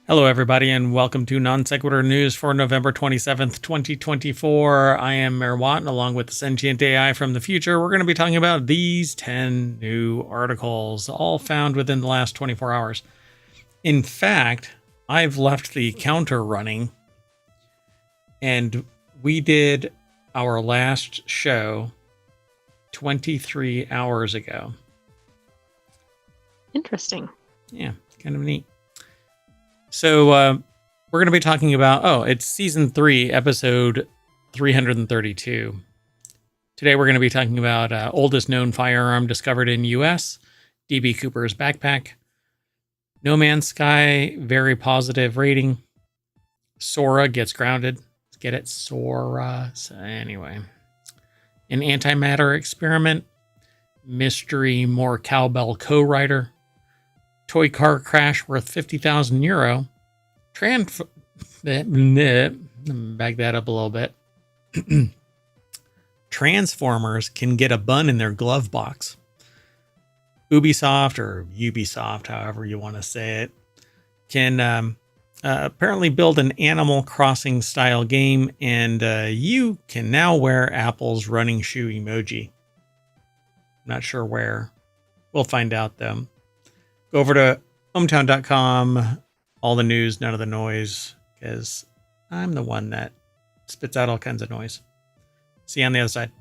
Hello, everybody, and welcome to Non Sequitur News for November 27th, 2024. I am Mayor Watt, and along with the sentient AI from the future, we're going to be talking about these 10 new articles, all found within the last 24 hours. In fact, I've left the counter running, and we did our last show 23 hours ago. Interesting. Yeah, kind of neat. So we're going to be talking about, it's season 3, episode 332. Today we're going to be talking about oldest known firearm discovered in U.S., D.B. Cooper's backpack, No Man's Sky, very positive rating, Sora gets grounded. Let's get it, Sora. So anyway, an antimatter experiment, mystery more cowbell co-writer, toy car crash worth 50,000 euro. Back that up a little bit. Transformers can get a bun in their glove box. Ubisoft, or Ubisoft, however you want to say it, can apparently build an Animal Crossing style game, and you can now wear Apple's running shoe emoji. Not sure where. We'll find out though. Go over to ohmTown.com, all the news, none of the noise, because I'm the one that spits out all kinds of noise. See you on the other side.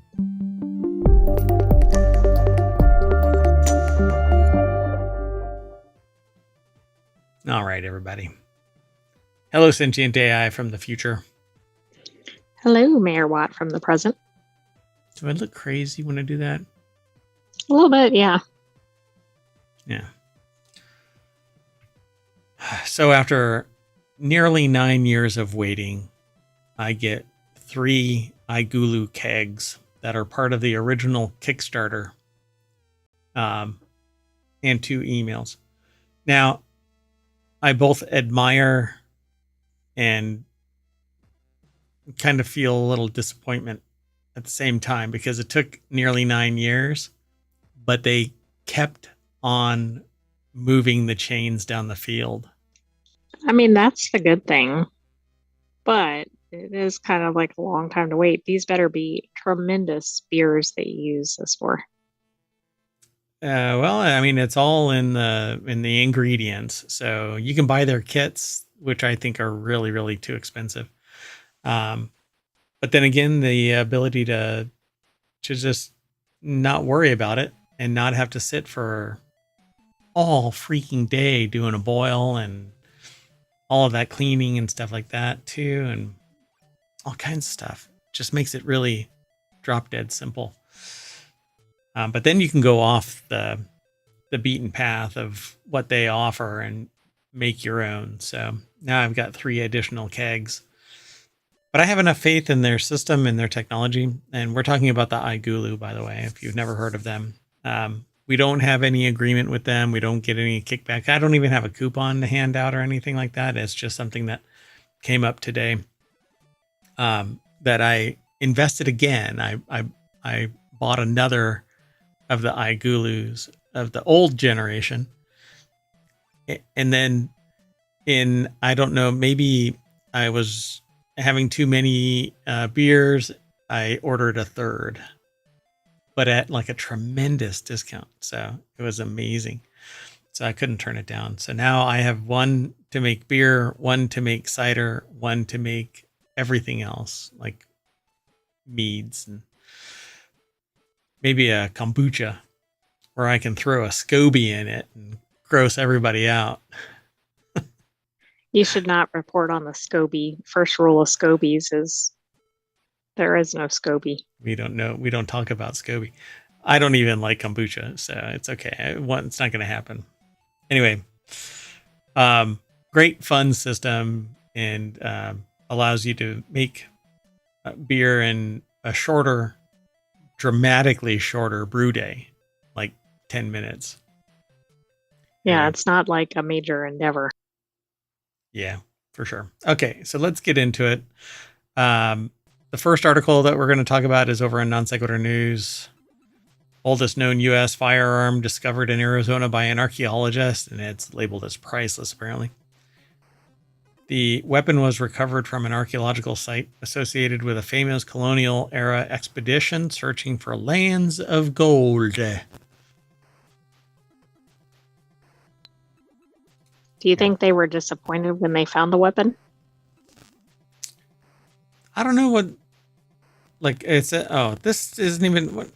All right, everybody. Hello, sentient AI from the future. Hello, Mayor Watt from the present. Do I look crazy when I do that? A little bit, yeah. Yeah. So after nearly 9 years of waiting, I get 3 iGulu kegs that are part of the original Kickstarter, and 2 emails. Now, I both admire and kind of feel a little disappointment at the same time, because it took nearly 9 years, but they kept on moving the chains down the field. I mean, that's the good thing, but it is kind of like a long time to wait. These better be tremendous beers that you use this for. Well, I mean, it's all in the ingredients, so you can buy their kits, which I think are really, really too expensive. But then again, the ability to just not worry about it and not have to sit for all freaking day doing a boil and all of that cleaning and stuff like that too, and all kinds of stuff. Just makes it really drop dead simple. But then you can go off the beaten path of what they offer and make your own. So now I've got 3 additional kegs, but I have enough faith in their system and their technology. And we're talking about the iGulu, by the way, if you've never heard of them. We don't have any agreement with them. We don't get any kickback. I don't even have a coupon to hand out or anything like that. It's just something that came up today, that I invested again. I bought another of the iGulus of the old generation. And then I don't know, maybe I was having too many beers. I ordered a third, but at like a tremendous discount. So it was amazing. So I couldn't turn it down. So now I have 1 to make beer, 1 to make cider, 1 to make everything else, like meads and maybe a kombucha where I can throw a SCOBY in it and gross everybody out. You should not report on the SCOBY. First rule of SCOBYs is there is no SCOBY. We don't know. We don't talk about SCOBY. I don't even like kombucha, so it's okay. It's not going to happen. Anyway, great fun system, and allows you to make beer in a dramatically shorter brew day, like 10 minutes. Yeah, it's not like a major endeavor. Yeah, for sure. Okay, so let's get into it. The first article that we're going to talk about is over in Non Sequitur News. Oldest known U.S. firearm discovered in Arizona by an archaeologist, and it's labeled as priceless, apparently. The weapon was recovered from an archaeological site associated with a famous colonial era expedition searching for lands of gold. Do you think they were disappointed when they found the weapon? I don't know what. Like it's this isn't even what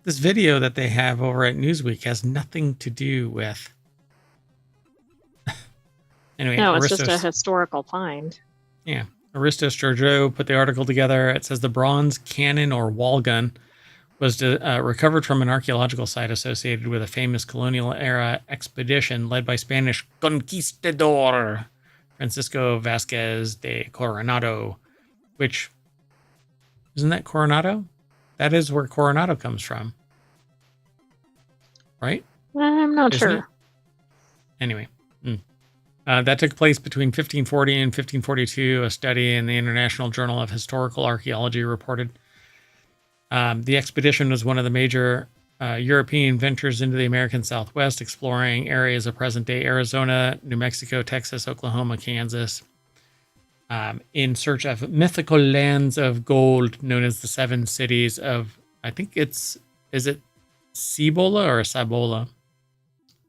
this video that they have over at Newsweek has nothing to do with. Anyway, No, it's just a historical find. Yeah. Aristos Georgiou put the article together. It says the bronze cannon or wall gun was recovered from an archaeological site associated with a famous colonial era expedition led by Spanish conquistador Francisco Vasquez de Coronado, which isn't that Coronado? That is where Coronado comes from. Right? I'm not Isn't sure. It? Anyway. That took place between 1540 and 1542. A study in the International Journal of Historical Archaeology reported the expedition was one of the major European ventures into the American Southwest, exploring areas of present-day Arizona, New Mexico, Texas, Oklahoma, Kansas, in search of mythical lands of gold known as the Seven Cities of, I think is it Cibola or Cibola?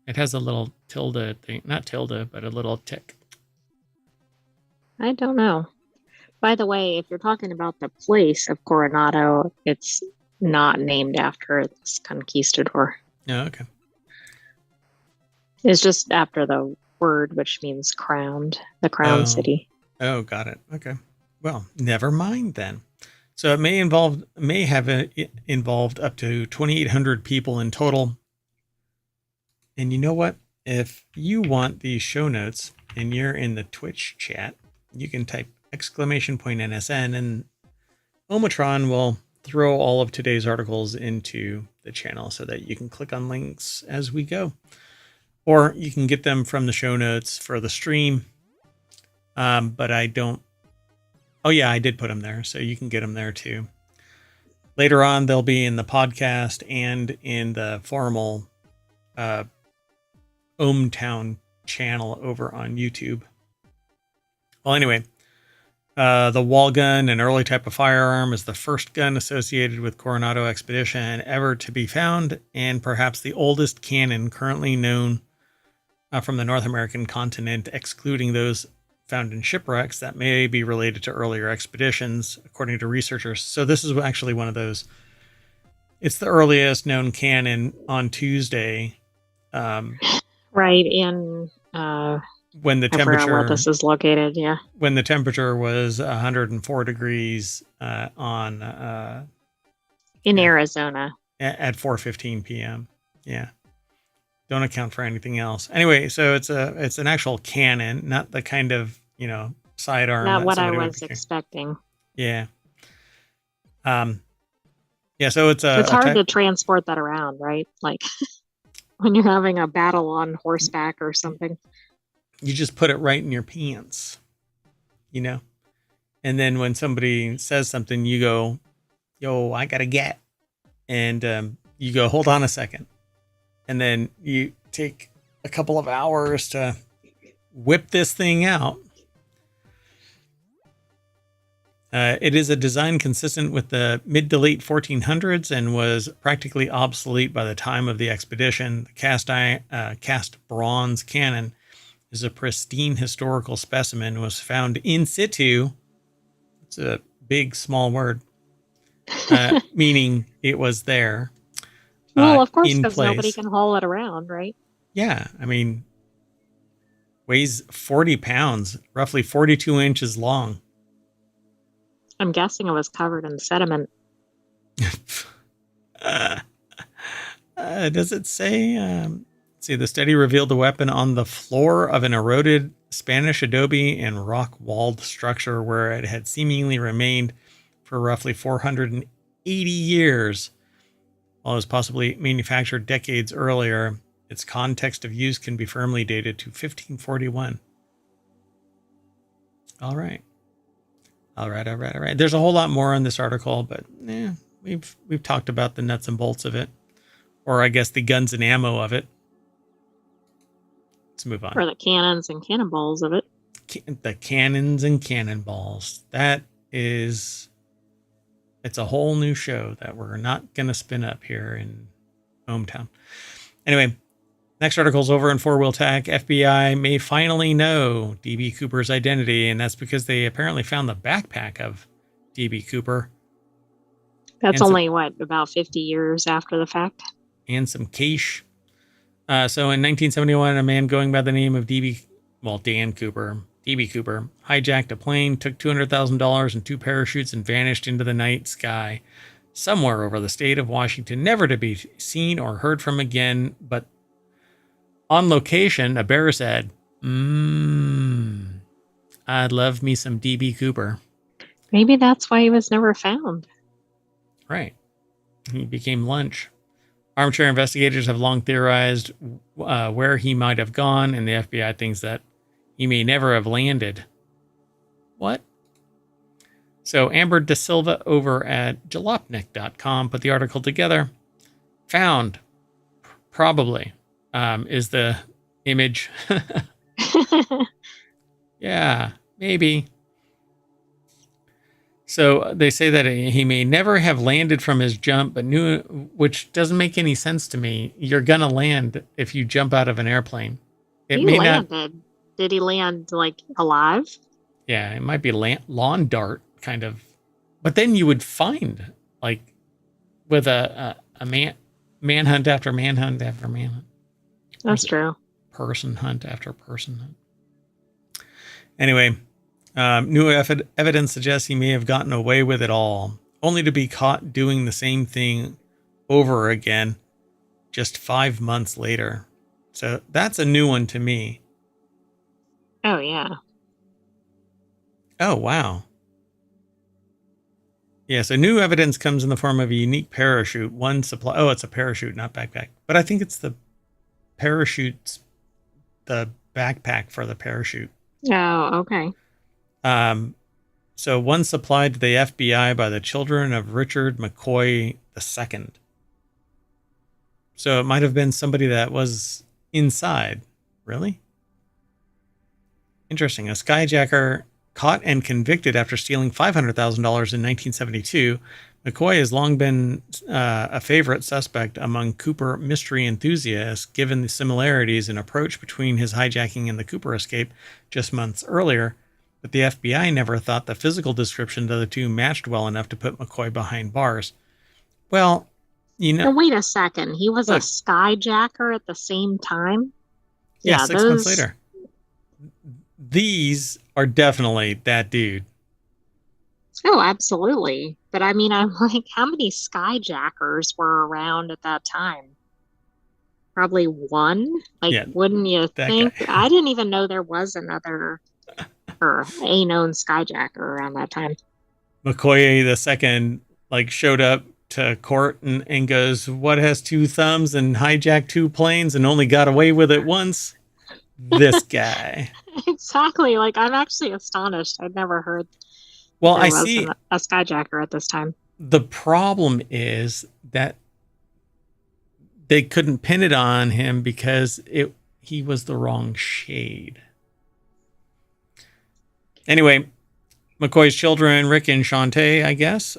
It has a little tilde thing, not tilde, but a little tick. I don't know. By the way, if you're talking about the place of Coronado, it's not named after this conquistador. Oh, okay. It's just after the word, which means crowned, the crown city. Oh, got it. Okay. Well, never mind then. So it may have involved up to 2,800 people in total. And you know what? If you want these show notes and you're in the Twitch chat, you can type !NSN and ohmTown will throw all of today's articles into the channel so that you can click on links as we go. Or you can get them from the show notes for the stream. But I don't. Oh, yeah, I did put them there, so you can get them there too. Later on, they'll be in the podcast and in the formal ohmTown channel over on YouTube. Well, anyway, the wall gun, an early type of firearm, is the first gun associated with Coronado expedition ever to be found, and perhaps the oldest cannon currently known from the North American continent, excluding those found in shipwrecks that may be related to earlier expeditions, according to researchers. So this is actually one of those. It's the earliest known cannon on Tuesday. Right, in when the I forgot where temperature this is located, yeah. When the temperature was 104 degrees in Arizona at 4:15 p.m. Yeah. Don't account for anything else. Anyway, so it's an actual cannon, not the kind of, sidearm. Not what I was expecting. Yeah. Yeah, so it's hard to transport that around, right? Like when you're having a battle on horseback or something. You just put it right in your pants, and then when somebody says something, you go, "Yo, I gotta get," and you go, "Hold on a second," and then you take a couple of hours to whip this thing out. It is a design consistent with the mid to late 1400s and was practically obsolete by the time of the expedition. The cast bronze cannon is a pristine historical specimen, was found in situ. It's a big, small word, meaning it was there. Well, of course, because nobody can haul it around, right? Yeah, I mean, weighs 40 pounds, roughly 42 inches long. I'm guessing it was covered in sediment. Does it say? See, the study revealed the weapon on the floor of an eroded Spanish adobe and rock-walled structure where it had seemingly remained for roughly 480 years. While it was possibly manufactured decades earlier, its context of use can be firmly dated to 1541. All right. There's a whole lot more on this article, but we've talked about the nuts and bolts of it, or I guess the guns and ammo of it. Let's move on. Or the cannons and cannonballs of it. the cannons and cannonballs. It's a whole new show that we're not going to spin up here in ohmTown. Anyway, next article's over in 4-Wheel Tech. FBI may finally know DB Cooper's identity, and that's because they apparently found the backpack of DB Cooper. That's only, about 50 years after the fact? And some cash. So in 1971, a man going by the name of DB Cooper, hijacked a plane, took $200,000 and 2 parachutes, and vanished into the night sky somewhere over the state of Washington, never to be seen or heard from again. But on location, a bearer said, I'd love me some DB Cooper. Maybe that's why he was never found. Right. He became lunch. Armchair investigators have long theorized where he might have gone, and the FBI thinks that he may never have landed. What? So Amber De Silva over at jalopnik.com put the article together. Found, probably, is the image. Yeah, maybe. So they say that he may never have landed from his jump, but knew, which doesn't make any sense to me. You're going to land if you jump out of an airplane. He landed. Did he land, alive? Yeah, it might be lawn dart, kind of. But then you would find, with a manhunt after manhunt after manhunt. That's true. Person hunt after person hunt. Anyway, new evidence suggests he may have gotten away with it all, only to be caught doing the same thing over again just 5 months later. So that's a new one to me. Oh, yeah. Oh, wow. Yeah, so new evidence comes in the form of a unique parachute. Oh, it's a parachute, not backpack. But I think it's the parachutes, the backpack for the parachute. Oh, okay. So one supplied to the FBI by the children of Richard McCoy II. So it might have been somebody that was inside. Really? Interesting. A skyjacker caught and convicted after stealing $500,000 in 1972. McCoy has long been a favorite suspect among Cooper mystery enthusiasts, given the similarities in approach between his hijacking and the Cooper escape just months earlier. But the FBI never thought the physical description of the two matched well enough to put McCoy behind bars. Well, wait a second. He was a skyjacker at the same time? Yeah, 6 months later. These are definitely that dude. Oh, absolutely. But I mean, I'm like, how many skyjackers were around at that time? Probably one. Wouldn't you think? Guy. I didn't even know there was another or a known skyjacker around that time. McCoy II, showed up to court and goes, "What has 2 thumbs and hijacked 2 planes and only got away with it once?" This guy. Exactly. I'm actually astonished. I'd never heard. Well, I see a skyjacker at this time. The problem is that they couldn't pin it on him because he was the wrong shade. Anyway, McCoy's children, Rick and Shantae, I guess,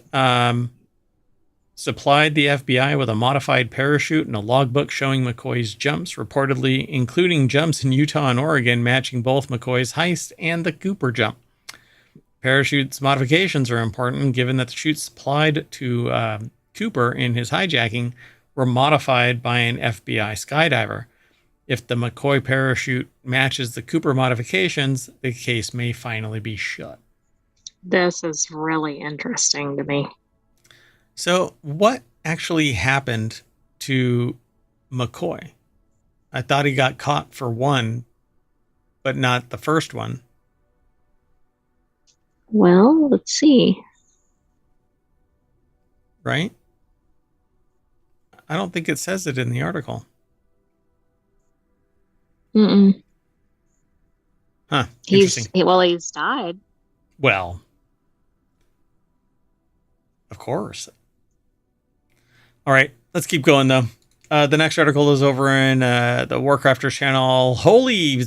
supplied the FBI with a modified parachute and a logbook showing McCoy's jumps, reportedly including jumps in Utah and Oregon, matching both McCoy's heist and the Cooper jump. Parachute's modifications are important given that the chutes supplied to Cooper in his hijacking were modified by an FBI skydiver. If the McCoy parachute matches the Cooper modifications, the case may finally be shut. This is really interesting to me. So what actually happened to McCoy? I thought he got caught for one, but not the first one. Well, let's see. Right? I don't think it says it in the article. Mm-mm. Huh. Interesting. He's died. Well, of course. All right, let's keep going, though. The next article is over in the WarCrafters channel. Holy...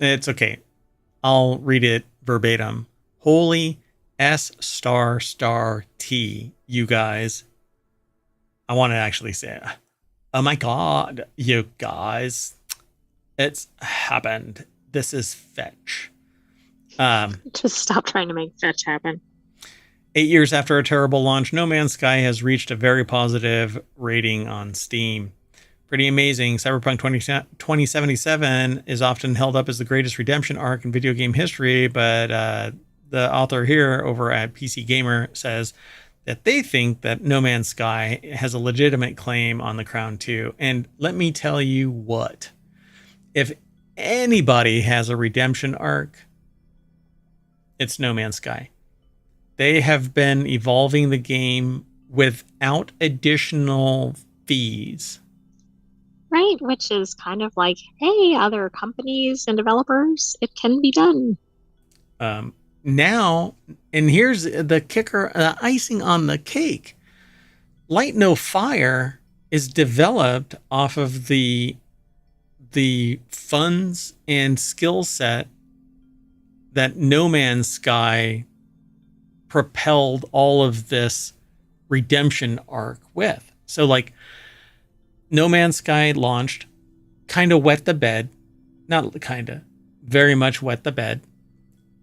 It's okay. I'll read it verbatim. Holy S star star T, you guys. I want to actually say it. Oh my God, you guys. It's happened. This is fetch. Just stop trying to make fetch happen. 8 years after a terrible launch, No Man's Sky has reached a very positive rating on Steam. Pretty amazing. Cyberpunk 2077 is often held up as the greatest redemption arc in video game history, but the author here over at PC Gamer says that they think that No Man's Sky has a legitimate claim on the crown too. And let me tell you what. If anybody has a redemption arc, it's No Man's Sky. They have been evolving the game without additional fees. Right, which is kind of like, hey, other companies and developers, it can be done. Now, and here's the kicker, the icing on the cake. Light No Fire is developed off of the funds and skill set that No Man's Sky propelled all of this redemption arc with. So like No Man's Sky launched, kind of wet the bed, not kind of, very much wet the bed.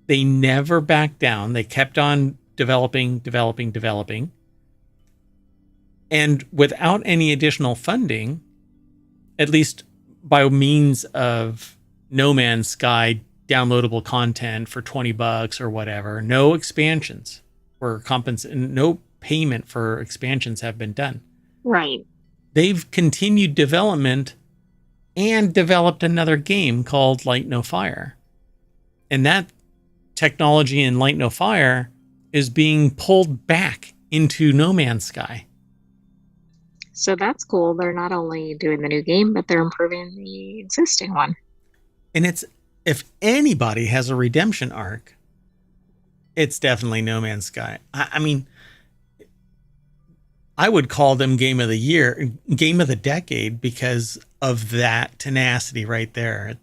They never backed down. They kept on developing. And without any additional funding, at least by means of No Man's Sky downloadable content for $20 or whatever, no expansions or no payment for expansions have been done. Right. They've continued development and developed another game called Light No Fire. And that technology in Light No Fire is being pulled back into No Man's Sky. So that's cool. They're not only doing the new game, but they're improving the existing one. And it's, if anybody has a redemption arc, it's definitely No Man's Sky. I mean, I would call them game of the year, game of the decade, because of that tenacity right there.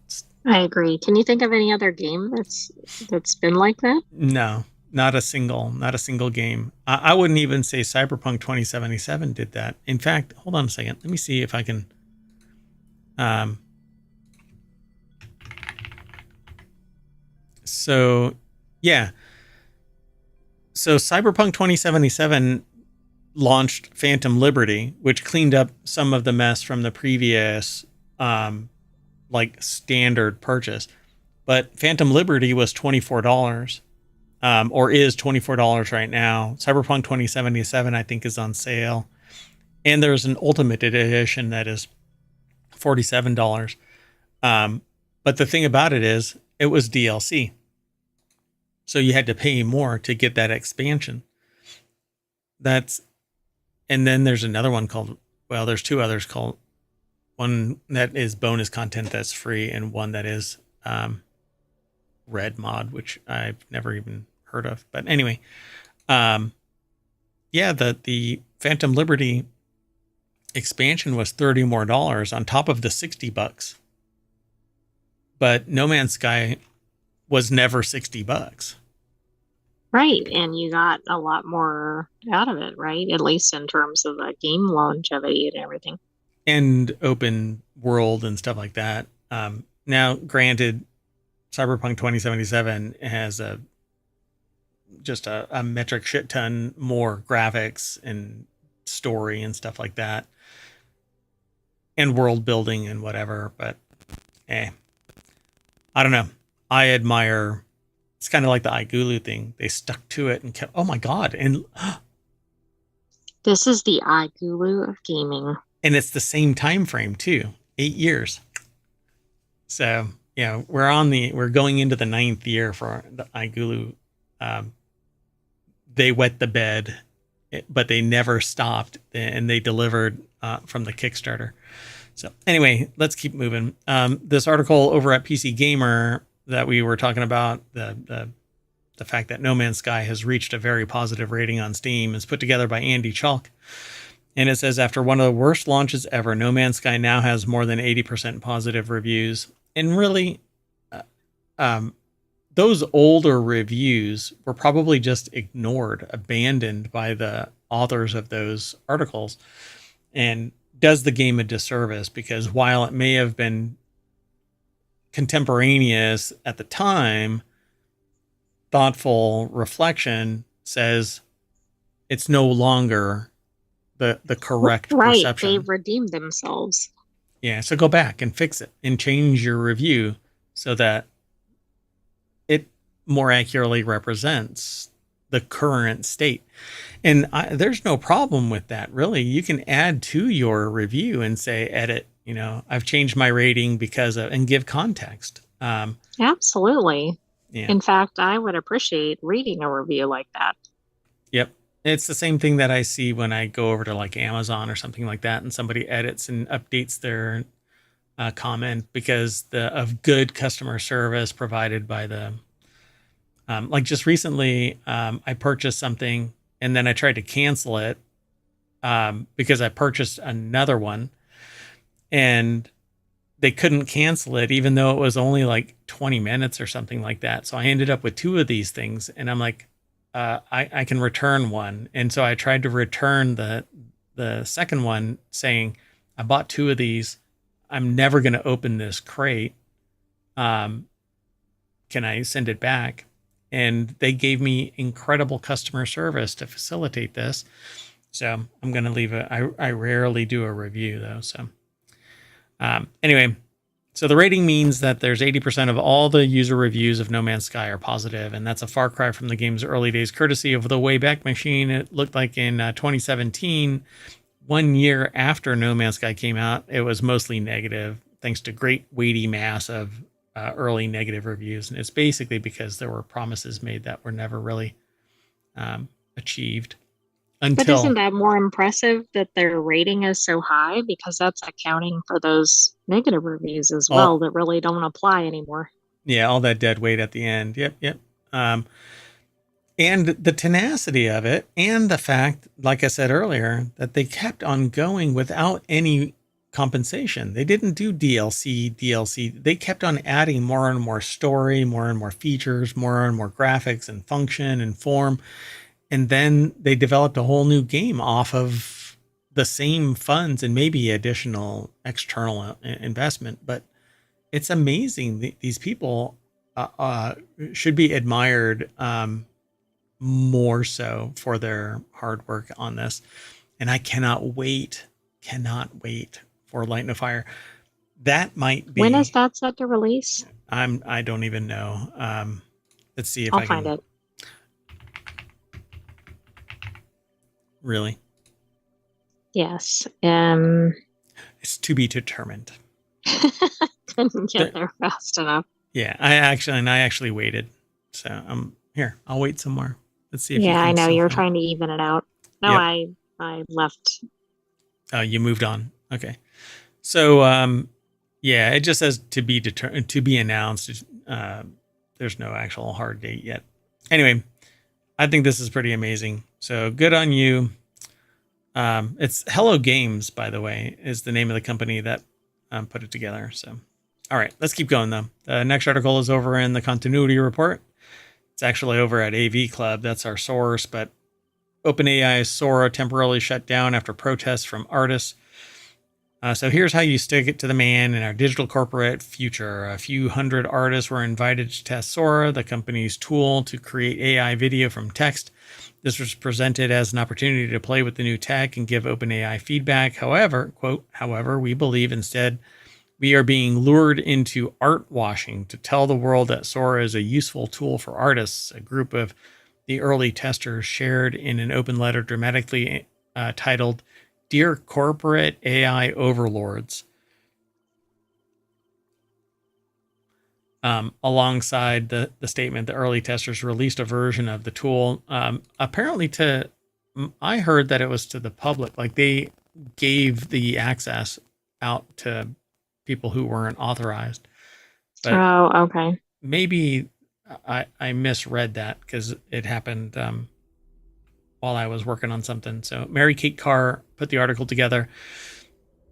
I agree. Can you think of any other game that's been like that? No, not a single game. I wouldn't even say Cyberpunk 2077 did that. In fact, hold on a second. Let me see if I can. So Cyberpunk 2077 launched Phantom Liberty, which cleaned up some of the mess from the previous like standard purchase. But Phantom Liberty was $24, or is $24 right now. Cyberpunk 2077, I think, is on sale. And there's an Ultimate Edition that is $47. But the thing about it is, it was DLC. So you had to pay more to get that expansion. And then there's another one called, well, there's two others called, one that is bonus content that's free, and one that is Red Mod, which I've never even heard of. But anyway, the Phantom Liberty expansion was $30 more on top of the $60. But No Man's Sky was never $60. Right, and you got a lot more out of it, right? At least in terms of the game longevity and everything. And open world and stuff like that. Now, granted, Cyberpunk 2077 has just a metric shit ton more graphics and story and stuff like that, and world building and whatever. But I don't know. I admire. It's kind of like the iGulu thing. They stuck to it and kept. Oh my God! And this is the iGulu of gaming. And it's the same time frame too, 8 years. So yeah, we're going into the 9th year for the iGulu. They wet the bed, but they never stopped, and they delivered from the Kickstarter. So anyway, let's keep moving. This article over at PC Gamer that we were talking about, the fact that No Man's Sky has reached a very positive rating on Steam, is put together by Andy Chalk. And it says, after one of the worst launches ever, No Man's Sky now has more than 80% positive reviews. And really, those older reviews were probably just ignored, abandoned by the authors of those articles, and does the game a disservice, because while it may have been contemporaneous at the time, thoughtful reflection says it's no longer the correct Right. perception. They've redeemed themselves. Yeah, so go back and fix it and change your review so that it more accurately represents the current state. And there's no problem with that, really. You can add to your review and say, edit, I've changed my rating because of, and give context. Absolutely. Yeah. In fact, I would appreciate reading a review like that. Yep. It's the same thing that I see when I go over to like Amazon or something like that, and somebody edits and updates their comment because of good customer service provided by the, like just recently, I purchased something and then I tried to cancel it because I purchased another one, and they couldn't cancel it even though it was only like 20 minutes or something like that. So I ended up with two of these things, and I'm like, I can return one. And so I tried to return the second one, saying, I bought two of these. I'm never going to open this crate. Can I send it back? And they gave me incredible customer service to facilitate this. So I'm going to leave I rarely do a review though. So anyway, so the rating means that there's 80% of all the user reviews of No Man's Sky are positive, and that's a far cry from the game's early days, courtesy of the Wayback Machine. It looked like in 2017, 1 year after No Man's Sky came out, it was mostly negative, thanks to great weighty mass of early negative reviews. And it's basically because there were promises made that were never really achieved. But isn't that more impressive that their rating is so high? Because that's accounting for those negative reviews as well that really don't apply anymore. Yeah, all that dead weight at the end. Yep. And the tenacity of it, and the fact, like I said earlier, that they kept on going without any compensation. They didn't do DLC. They kept on adding more and more story, more and more features, more and more graphics and function and form. And then they developed a whole new game off of the same funds and maybe additional external investment. But it's amazing. These people should be admired more so for their hard work on this. And I cannot wait for Light No Fire. That might be. When is that set to release? I don't even know. Let's see if I'll find it. Really? Yes. It's to be determined. Didn't get there fast enough. Yeah, I actually waited. So here. I'll wait some more. Let's see if yeah, I know you're trying to even it out. No, yep. I left. Oh, you moved on. Okay. So yeah, it just says to be announced. There's no actual hard date yet. Anyway, I think this is pretty amazing. So good on you. It's Hello Games, by the way, is the name of the company that put it together. So, all right, let's keep going though. The next article is over in the continuity report. It's actually over at AV Club. That's our source, but OpenAI's Sora temporarily shut down after protests from artists. So here's how you stick it to the man in our digital corporate future. A few hundred artists were invited to test Sora, the company's tool to create AI video from text. This was presented as an opportunity to play with the new tech and give OpenAI feedback. However, quote, however, we believe instead we are being lured into art washing to tell the world that Sora is a useful tool for artists. A group of the early testers shared in an open letter dramatically titled, Dear Corporate AI Overlords. Alongside the statement, the early testers released a version of the tool. Apparently I heard that it was to the public. Like they gave the access out to people who weren't authorized. But okay. Maybe I misread that because it happened while I was working on something. So Mary Kate Carr put the article together.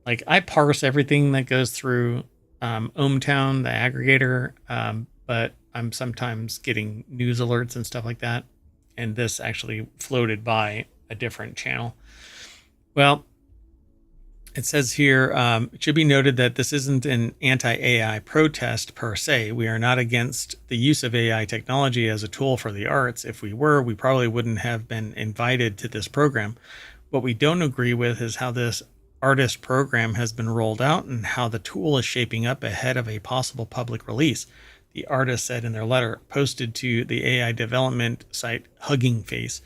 Like I parse everything that goes through ohmTown, the aggregator, but I'm sometimes getting news alerts and stuff like that. And this actually floated by a different channel. Well, it says here, it should be noted that this isn't an anti-AI protest per se. We are not against the use of AI technology as a tool for the arts. If we were, we probably wouldn't have been invited to this program. What we don't agree with is how this artist program has been rolled out and how the tool is shaping up ahead of a possible public release, the artist said in their letter posted to the AI development site Hugging Face.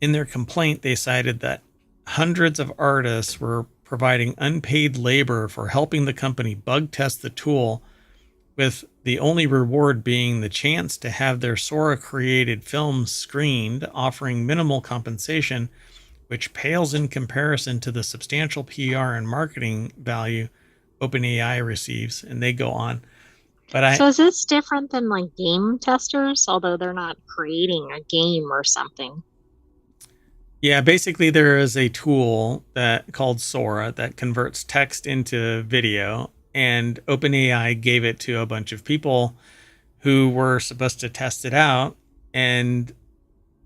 In their complaint, they cited that hundreds of artists were providing unpaid labor for helping the company bug test the tool, with the only reward being the chance to have their Sora created films screened, offering minimal compensation, which pales in comparison to the substantial PR and marketing value OpenAI receives. And they go on. So is this different than like game testers, although they're not creating a game or something? Yeah, basically there is a tool that called Sora that converts text into video, and OpenAI gave it to a bunch of people who were supposed to test it out, and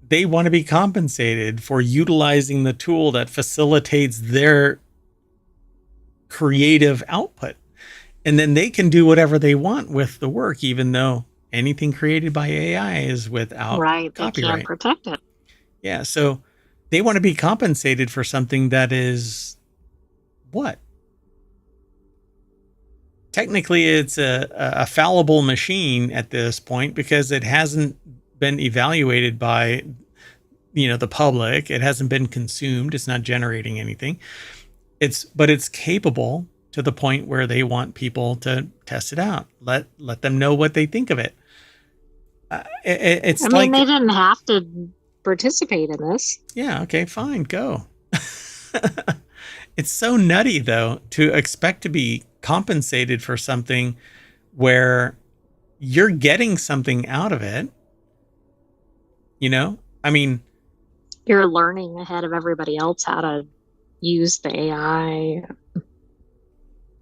they want to be compensated for utilizing the tool that facilitates their creative output. And then they can do whatever they want with the work, even though anything created by AI is without copyright. They can't protect it. Yeah, so they want to be compensated for something that is what? Technically, it's a fallible machine at this point because it hasn't been evaluated by, the public. It hasn't been consumed. It's not generating anything. But it's capable to the point where they want people to test it out. Let them know what they think of it. It's they didn't have to participate in this. Yeah, okay, fine, go. It's so nutty, though, to expect to be compensated for something where you're getting something out of it. You're learning ahead of everybody else how to use the AI.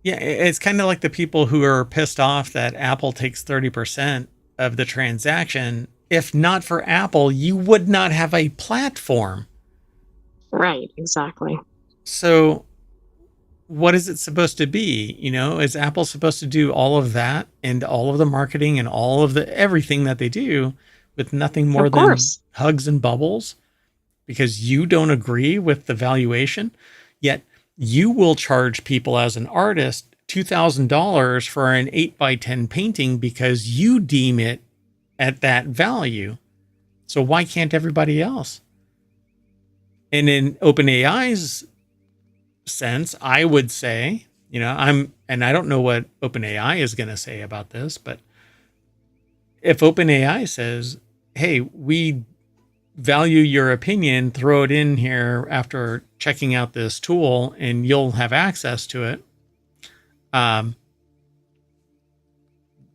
Yeah, it's kind of like the people who are pissed off that Apple takes 30% of the transaction. If not for Apple, you would not have a platform. Right, exactly. So what is it supposed to be? Is Apple supposed to do all of that and all of the marketing and all of the everything that they do with nothing more than hugs and bubbles? Because you don't agree with the valuation, yet you will charge people as an artist $2,000 for an 8x10 painting because you deem it at that value. So why can't everybody else? And in OpenAI's sense, I would say, and I don't know what OpenAI is going to say about this, but if OpenAI says, hey, we value your opinion, throw it in here after checking out this tool and you'll have access to it.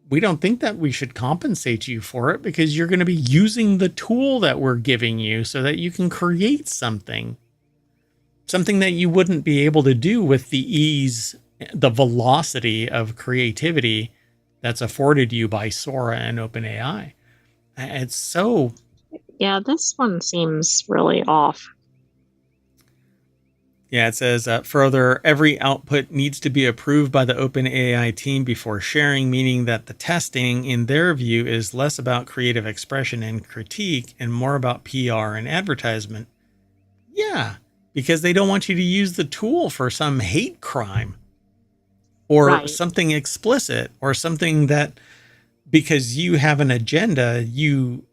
We don't think that we should compensate you for it because you're going to be using the tool that we're giving you so that you can create something that you wouldn't be able to do with the ease, the velocity of creativity that's afforded you by Sora and OpenAI. It's so... Yeah, this one seems really off. Yeah, it says, further, every output needs to be approved by the OpenAI team before sharing, meaning that the testing, in their view, is less about creative expression and critique and more about PR and advertisement. Yeah, because they don't want you to use the tool for some hate crime or something explicit or something that, because you have an agenda, you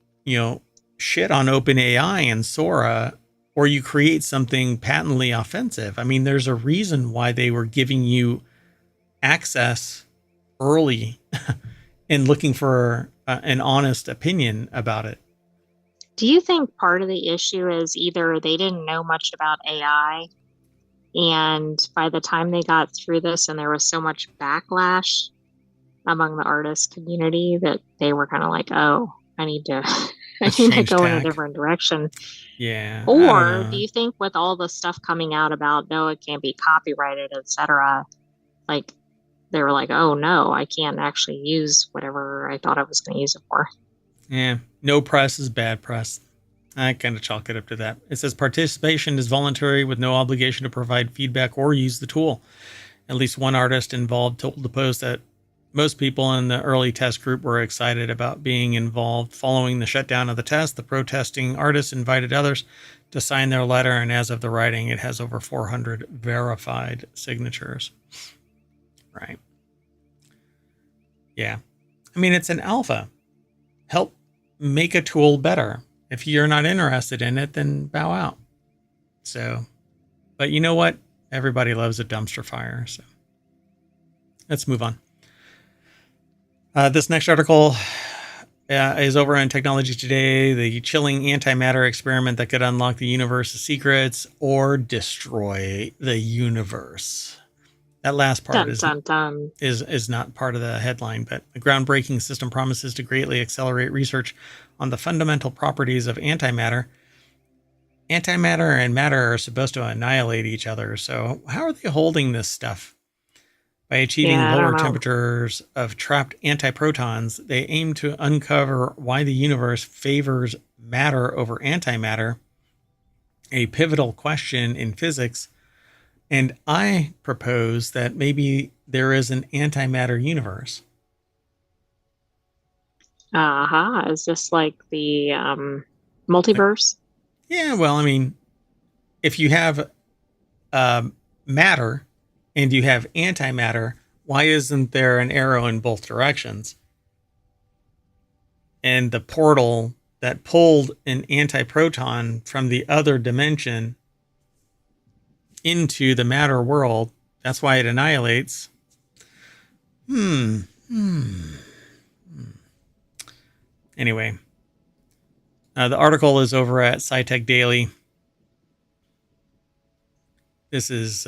shit on OpenAI and Sora, or you create something patently offensive. I mean, there's a reason why they were giving you access early and looking for an honest opinion about it. Do you think part of the issue is either they didn't know much about AI, and by the time they got through this and there was so much backlash among the artist community that they were kind of like, oh, I need to go in a different direction. Yeah. Or do you think with all the stuff coming out about, no, it can't be copyrighted, etc., like they were like, oh no, I can't actually use whatever I thought I was going to use it for. Yeah, no press is bad press. I kind of chalk it up to that. It says participation is voluntary with no obligation to provide feedback or use the tool. At least one artist involved told the Post that most people in the early test group were excited about being involved. Following the shutdown of the test, the protesting artists invited others to sign their letter, and as of the writing, it has over 400 verified signatures. Right. Yeah. I mean, it's an alpha. Help make a tool better. If you're not interested in it, then bow out. So, but you know what? Everybody loves a dumpster fire. So let's move on. This next article is over on Technology Today, the chilling antimatter experiment that could unlock the universe's secrets or destroy the universe. That last part is not part of the headline, but the groundbreaking system promises to greatly accelerate research on the fundamental properties of antimatter. Antimatter and matter are supposed to annihilate each other. So how are they holding this stuff? By achieving lower temperatures of trapped antiprotons, they aim to uncover why the universe favors matter over antimatter, a pivotal question in physics. And I propose that maybe there is an antimatter universe. Is this like the multiverse? Yeah, well, I mean, if you have matter and you have antimatter, why isn't there an arrow in both directions? And the portal that pulled an antiproton from the other dimension into the matter world, that's why it annihilates. Anyway, the article is over at SciTech Daily. This is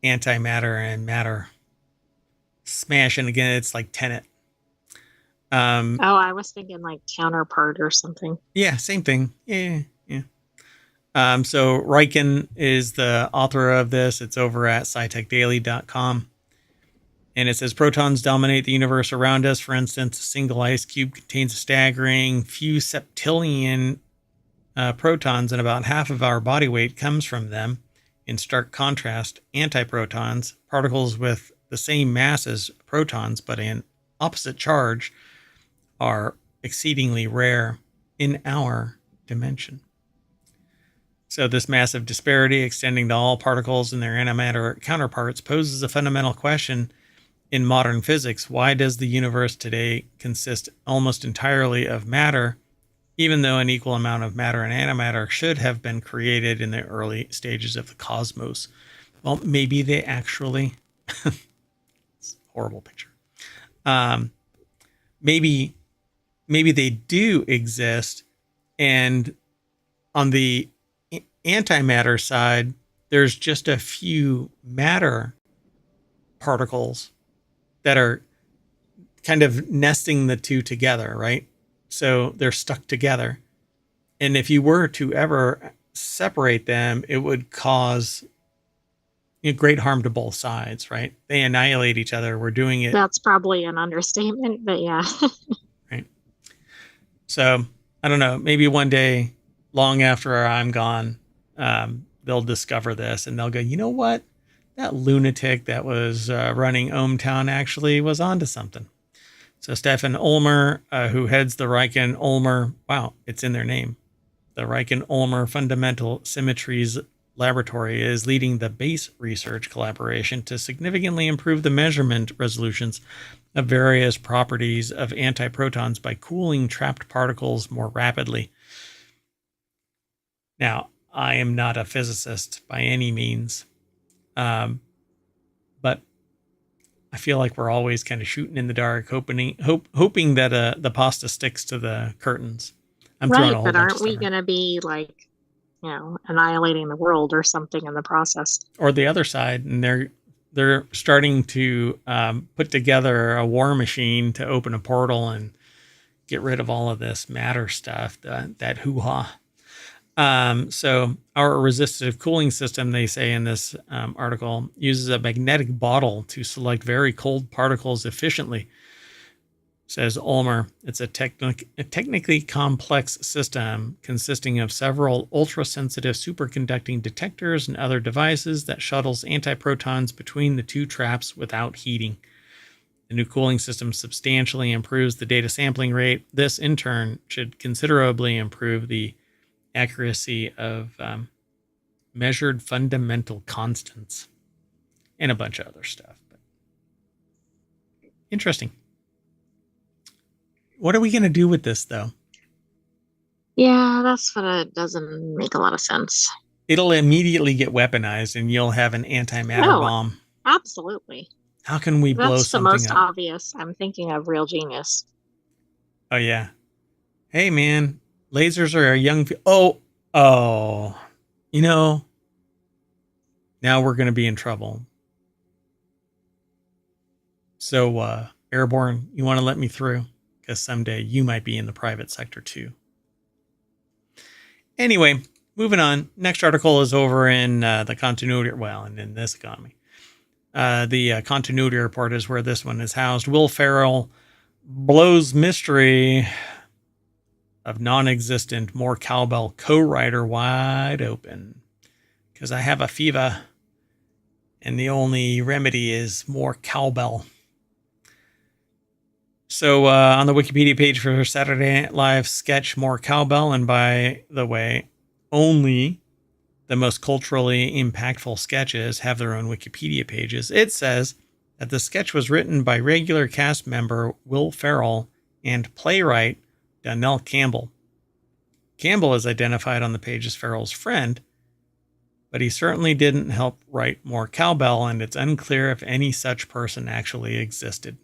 antimatter and matter smash, and again, it's like Tenet. I was thinking like Counterpart or something. Yeah, same thing. Yeah. So Riken is the author of this. It's over at scitechdaily.com. And it says protons dominate the universe around us. For instance, a single ice cube contains a staggering few septillion protons, and about half of our body weight comes from them. In stark contrast, antiprotons, particles with the same mass as protons but an opposite charge, are exceedingly rare in our dimension. So this massive disparity extending to all particles and their antimatter counterparts poses a fundamental question in modern physics. Why does the universe today consist almost entirely of matter, even though an equal amount of matter and antimatter should have been created in the early stages of the cosmos? Well, maybe they actually... It's a horrible picture. Maybe they do exist, and on the antimatter side, there's just a few matter particles that are kind of nesting the two together, right? So they're stuck together. And if you were to ever separate them, it would cause great harm to both sides, right? They annihilate each other. We're doing it. That's probably an understatement, but yeah. Right. So I don't know, maybe one day, long after I'm gone, they'll discover this and they'll go, you know what? That lunatic that was running ohmTown actually was onto something. So Stefan Ulmer, who heads the Riken-Ulmer, wow, it's in their name. The Riken-Ulmer Fundamental Symmetries Laboratory is leading the base research collaboration to significantly improve the measurement resolutions of various properties of antiprotons by cooling trapped particles more rapidly. Now, I am not a physicist by any means, but I feel like we're always kind of shooting in the dark, hoping that the pasta sticks to the curtains. I'm right, but aren't we going to be like, annihilating the world or something in the process? Or the other side, and they're starting to put together a war machine to open a portal and get rid of all of this matter stuff, that hoo-ha. So our resistive cooling system, they say in this article, uses a magnetic bottle to select very cold particles efficiently. Says Ulmer, it's a technically complex system consisting of several ultra-sensitive superconducting detectors and other devices that shuttles antiprotons between the two traps without heating. The new cooling system substantially improves the data sampling rate. This, in turn, should considerably improve the accuracy of measured fundamental constants and a bunch of other stuff. But interesting. What are we going to do with this, though? Yeah, that's what it doesn't make a lot of sense. It'll immediately get weaponized, and you'll have an antimatter bomb. Absolutely. How can we blow something up? That's the most obvious. I'm thinking of Real Genius. Oh, yeah. Hey, man. Lasers are a young... Oh. You know, now we're going to be in trouble. So, Airborne, you want to let me through? Because someday you might be in the private sector too. Anyway, moving on. Next article is over in the continuity, and in this economy. The continuity report is where this one is housed. Will Ferrell blows mystery of non-existent More Cowbell co-writer wide open. Because I have a fever, and the only remedy is more cowbell. So on the Wikipedia page for Saturday Night Live sketch More Cowbell, and by the way, only the most culturally impactful sketches have their own Wikipedia pages. It says that the sketch was written by regular cast member Will Ferrell and playwright Donnell Campbell. Campbell is identified on the page as Ferrell's friend, but he certainly didn't help write More Cowbell, and it's unclear if any such person actually existed.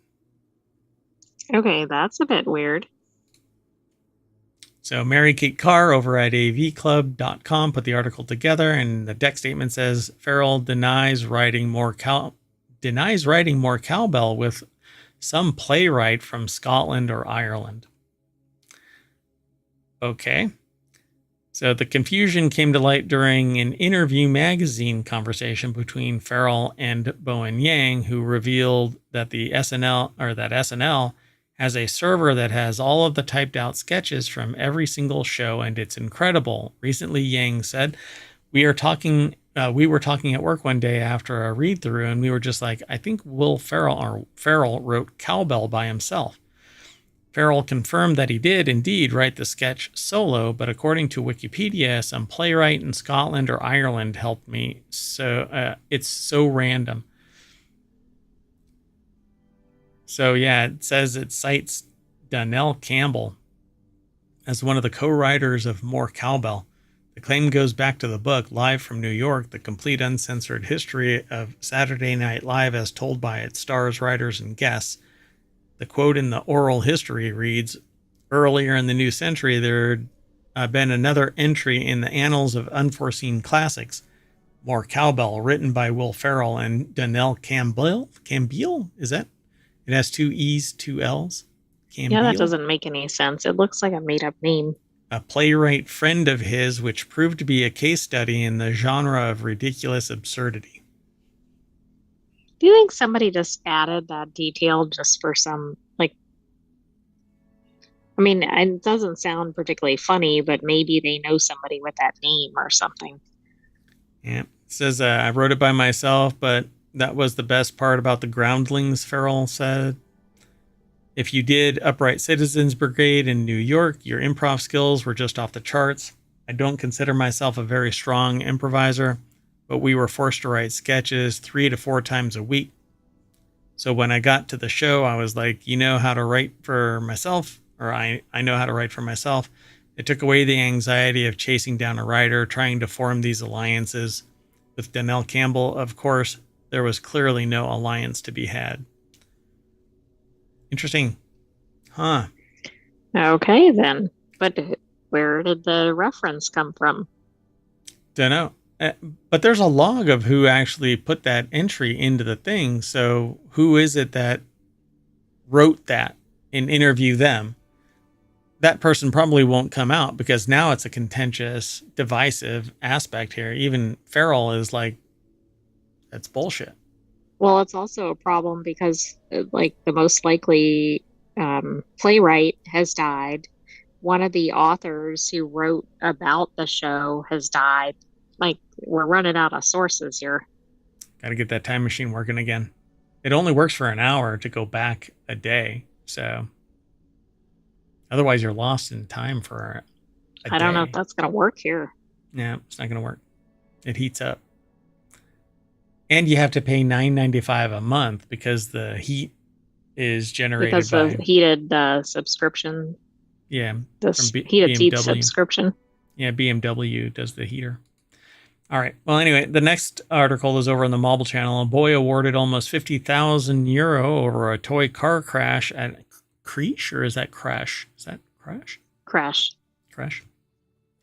Okay, that's a bit weird. So Mary Kate Carr over at avclub.com put the article together, and the deck statement says Ferrell denies writing more cowbell with some playwright from Scotland or Ireland. Okay. So the confusion came to light during an Interview magazine conversation between Ferrell and Bowen Yang, who revealed that SNL has a server that has all of the typed out sketches from every single show, and it's incredible. Recently, Yang said, we were talking at work one day after a read through, and we were just like, I think Will Ferrell wrote Cowbell by himself. Ferrell confirmed that he did indeed write the sketch solo, but according to Wikipedia, some playwright in Scotland or Ireland helped me. So it's so random. So yeah, it says it cites Donnell Campbell as one of the co-writers of More Cowbell. The claim goes back to the book Live from New York, the complete uncensored history of Saturday Night Live as told by its stars, writers, and guests. The quote in the oral history reads, earlier in the new century, there had been another entry in the annals of unforeseen classics, More Cowbell, written by Will Ferrell and Donnell Campbell. Is that? It has 2 E's, 2 L's. Campbell. Yeah, that doesn't make any sense. It looks like a made-up name. A playwright friend of his, which proved to be a case study in the genre of ridiculous absurdity. Do you think somebody just added that detail just for some, it doesn't sound particularly funny, but maybe they know somebody with that name or something. Yeah, it says, I wrote it by myself, but that was the best part about the Groundlings, Ferrell said. If you did Upright Citizens Brigade in New York, your improv skills were just off the charts. I don't consider myself a very strong improviser, but we were forced to write sketches 3 to 4 times a week. So when I got to the show, I was like, you know how to write for myself, or I know how to write for myself. It took away the anxiety of chasing down a writer, trying to form these alliances. With Donnell Campbell, of course, there was clearly no alliance to be had. Interesting. Huh. Okay, then. But where did the reference come from? Don't know. But there's a log of who actually put that entry into the thing. So who is it that wrote that and interview them? that person probably won't come out because now it's a contentious, divisive aspect here. Even Farrell is like, that's bullshit. Well, it's also a problem because, like, the most likely playwright has died. One of the authors who wrote about the show has died. Like, we're running out of sources here. Got to get that time machine working again. It only works for an hour to go back a day. So otherwise, you're lost in time for a day. I don't know if that's going to work here. Yeah, it's not going to work. It heats up. And you have to pay $9.95 a month because the heat is generated because of heated subscription. Yeah, heated seat subscription. Yeah, BMW does the heater. All right. Well, anyway, the next article is over on the Mobile Channel. A boy awarded almost 50,000 euro over a toy car crash at Creche, or is that Crash? Is that Crash? Crash.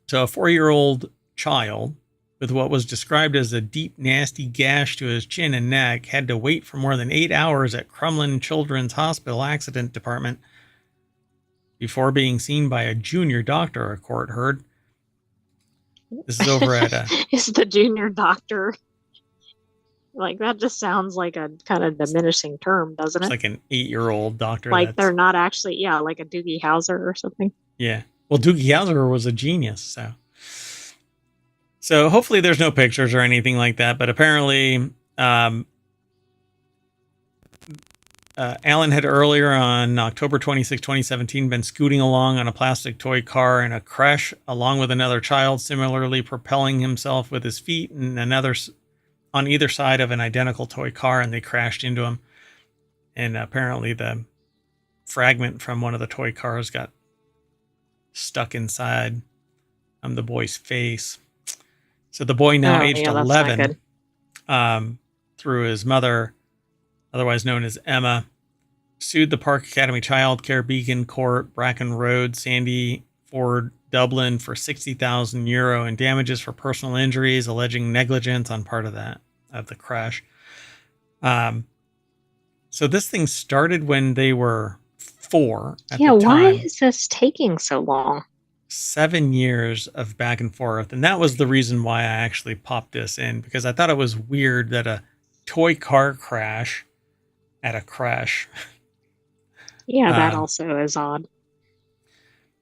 So a 4-year-old child with what was described as a deep, nasty gash to his chin and neck had to wait for more than 8 hours at Crumlin Children's Hospital Accident Department before being seen by a junior doctor, a court heard. This is over at is the junior doctor. Like, that just sounds like a kind of diminishing term, doesn't it? It's like an 8-year-old doctor. Like, they're not actually, like a Doogie Howser or something. Yeah. Well, Doogie Howser was a genius, so hopefully there's no pictures or anything like that, but apparently Alan had earlier on October 26, 2017, been scooting along on a plastic toy car in a crash along with another child, similarly propelling himself with his feet and another on either side of an identical toy car, and they crashed into him. And apparently the fragment from one of the toy cars got stuck inside the boy's face. So the boy, now aged 11, through his mother, otherwise known as Emma, sued the Park Academy Child Care Beacon Court, Bracken Road, Sandy Ford, Dublin for 60,000 euro in damages for personal injuries, alleging negligence on part of the crash. So this thing started when they were 4 at the time. Why is this taking so long? 7 years of back and forth. And that was the reason why I actually popped this in, because I thought it was weird that a toy car crash at a crash. Yeah, that also is odd.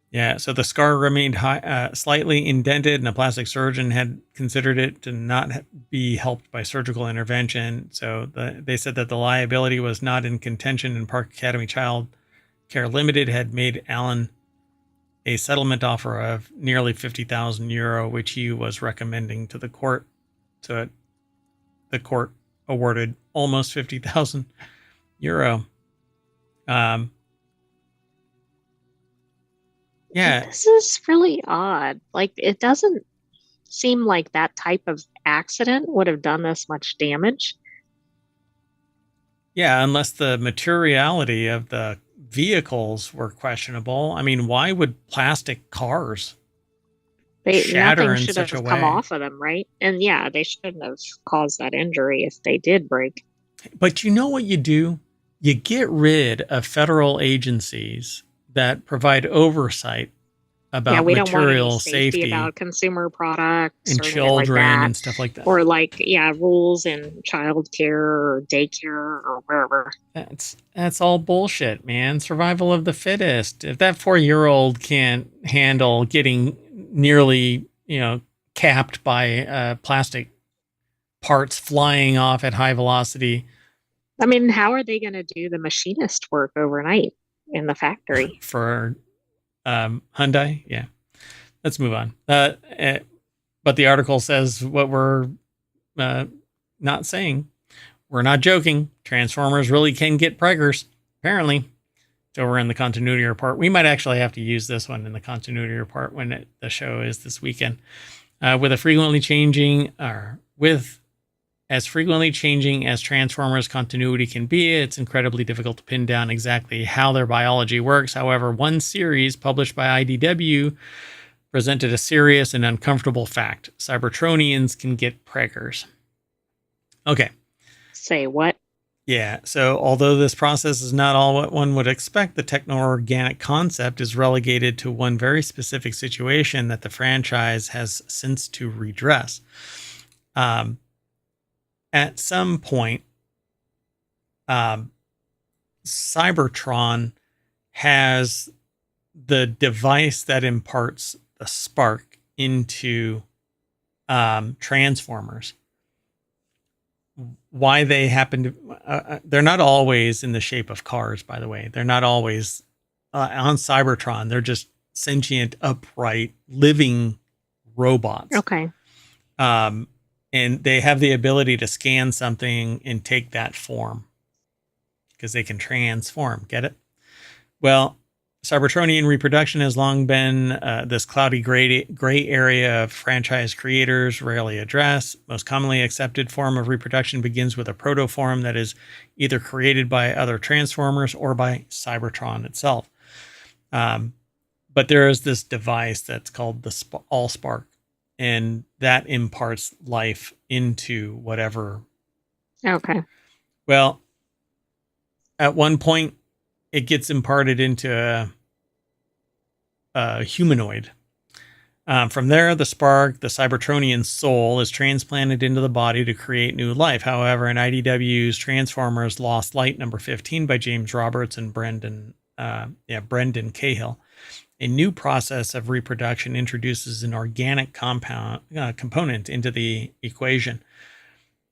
Yeah, so the scar remained slightly indented, and a plastic surgeon had considered it to not be helped by surgical intervention. So they said that the liability was not in contention, and Park Academy Child Care Limited had made Alan a settlement offer of nearly 50,000 euro, which he was recommending to the court. So the court awarded almost 50,000 euro. Yeah. This is really odd. Like, it doesn't seem like that type of accident would have done this much damage. Yeah, unless the materiality of the vehicles were questionable. I mean, why would plastic cars shatter in such a way? Come off of them, right? And yeah, they shouldn't have caused that injury if they did break. But you know what you do? You get rid of federal agencies that provide oversight about material safety, about consumer products and children and stuff like that, or rules in child care or daycare or wherever. That's all bullshit, man. Survival of the fittest. If that 4-year-old can't handle getting nearly capped by plastic parts flying off at high velocity, I mean, how are they going to do the machinist work overnight in the factory for Hyundai? Yeah, let's move on. But the article says what we're not saying. We're not joking. Transformers really can get preggers, apparently. So we're in the continuity report. We might actually have to use this one in the continuity report when the show is this weekend. With as frequently changing as Transformers continuity can be, it's incredibly difficult to pin down exactly how their biology works. However, one series published by IDW presented a serious and uncomfortable fact. Cybertronians can get preggers. Okay. Say what? Yeah, so although this process is not all what one would expect, the techno-organic concept is relegated to one very specific situation that the franchise has since to redress. At some point, Cybertron has the device that imparts the spark into Transformers. Why they happen to... they're not always in the shape of cars, by the way. They're not always... on Cybertron, they're just sentient, upright, living robots. Okay. And they have the ability to scan something and take that form. Because they can transform. Get it? Well, Cybertronian reproduction has long been this cloudy gray area of franchise creators rarely address. Most commonly accepted form of reproduction begins with a protoform that is either created by other Transformers or by Cybertron itself. But there is this device that's called the Allspark, and that imparts life into whatever. Okay. Well, at one point, it gets imparted into a humanoid. From there, the spark, the Cybertronian soul, is transplanted into the body to create new life. However, in IDW's Transformers Lost Light number 15 by James Roberts and Brendan Cahill, a new process of reproduction introduces an organic component into the equation.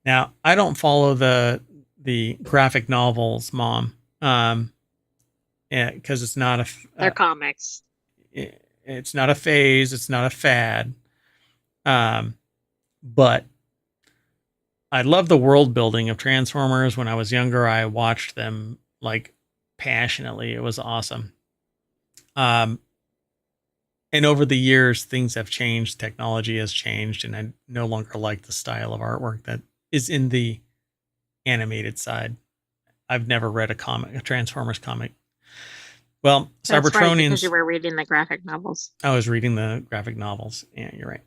Now, I don't follow the graphic novels, Mom. Because it's not a... they're comics. It's not a phase. It's not a fad. But I love the world building of Transformers. When I was younger, I watched them like passionately. It was awesome. And over the years, things have changed. Technology has changed, and I no longer like the style of artwork that is in the animated side. I've never read a Transformers comic. Well, That's Cybertronians... right, because you were reading the graphic novels. I was reading the graphic novels. Yeah, you're right.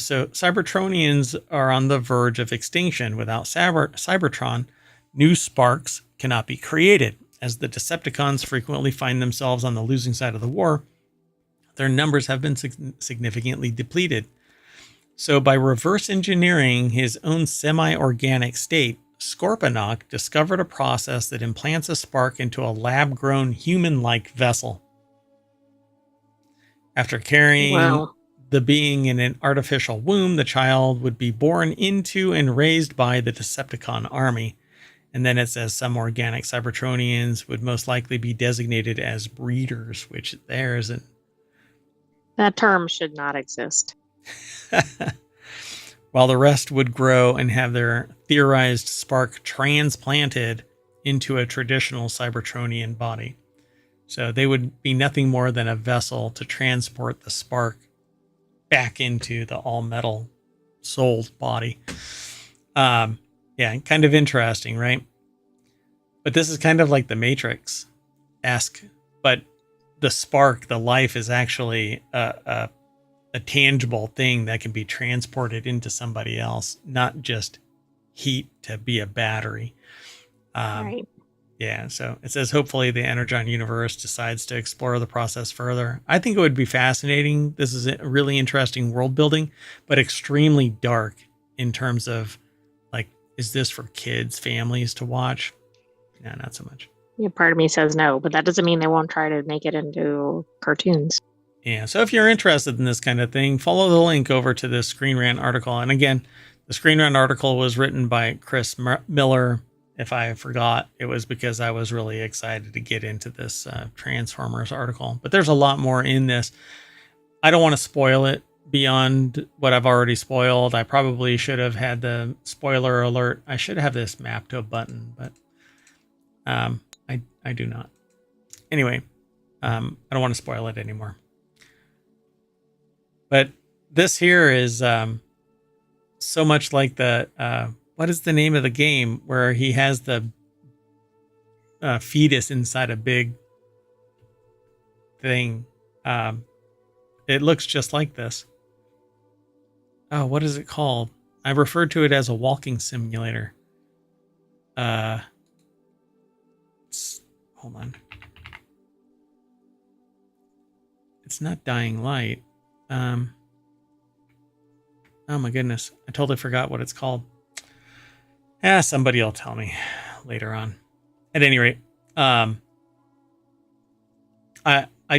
So Cybertronians are on the verge of extinction. Without Cybertron, new sparks cannot be created. As the Decepticons frequently find themselves on the losing side of the war, their numbers have been significantly depleted. So by reverse engineering his own semi-organic state, Scorponok discovered a process that implants a spark into a lab-grown human-like vessel. After carrying the being in an artificial womb, the child would be born into and raised by the Decepticon army. And then it says some organic Cybertronians would most likely be designated as breeders, which there isn't. That term should not exist. While the rest would grow and have their theorized spark transplanted into a traditional Cybertronian body. So they would be nothing more than a vessel to transport the spark back into the all-metal soul body. Yeah, kind of interesting, right? But this is kind of like the Matrix-esque, but the spark, the life, is actually a tangible thing that can be transported into somebody else, not just heat to be a battery. Right. Yeah, so it says hopefully the Energon universe decides to explore the process further. I think it would be fascinating. This is a really interesting world building, but extremely dark in terms of, like, is this for kids, families to watch? No, not so much. Yeah, part of me says no, but that doesn't mean they won't try to make it into cartoons. Yeah, so if you're interested in this kind of thing, follow the link over to this Screen Rant article. And again, the Screen Rant article was written by Chris Miller. If I forgot, it was because I was really excited to get into this Transformers article. But there's a lot more in this. I don't want to spoil it beyond what I've already spoiled. I probably should have had the spoiler alert. I should have this mapped to a button, but I do not. Anyway, I don't want to spoil it anymore. But this here is so much like the, what is the name of the game where he has the fetus inside a big thing? It looks just like this. Oh, what is it called? I referred to it as a walking simulator. hold on. It's not Dying Light. Oh my goodness. I totally forgot what it's called. Somebody will tell me later on. At any rate, I